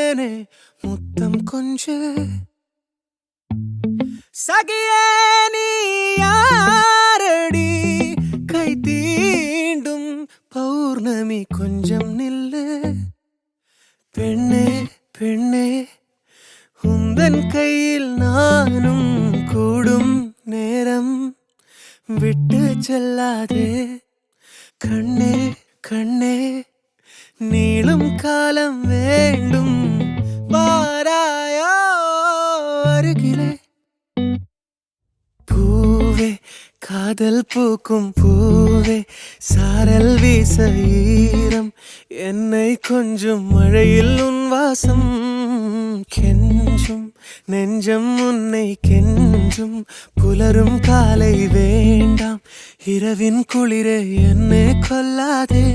தேனே முத்தம் கொஞ்சு சகியே நீ யாரடி கை தீண்டும் பௌர்ணமி கொஞ்சம் நில்லு பெண்ணே பெண்ணே உந்தன் கையில் நானும் கூடும் நேரம் விட்டு செல்லாதே கண்ணே கண்ணே நீளும் காலம் வேண்டும் வாராயோ அருகிலே பூவே காதல் பூக்கும் பூவே சாரல் வீச ஈரம் என்னை கொஞ்சம் மழையில் உன் வாசம் கெஞ்சும் நெஞ்சம் உன்னை கெஞ்சும் புலரும் காலை வேண்டாம் இரவின் குளிரே என்னை கொல்லாதே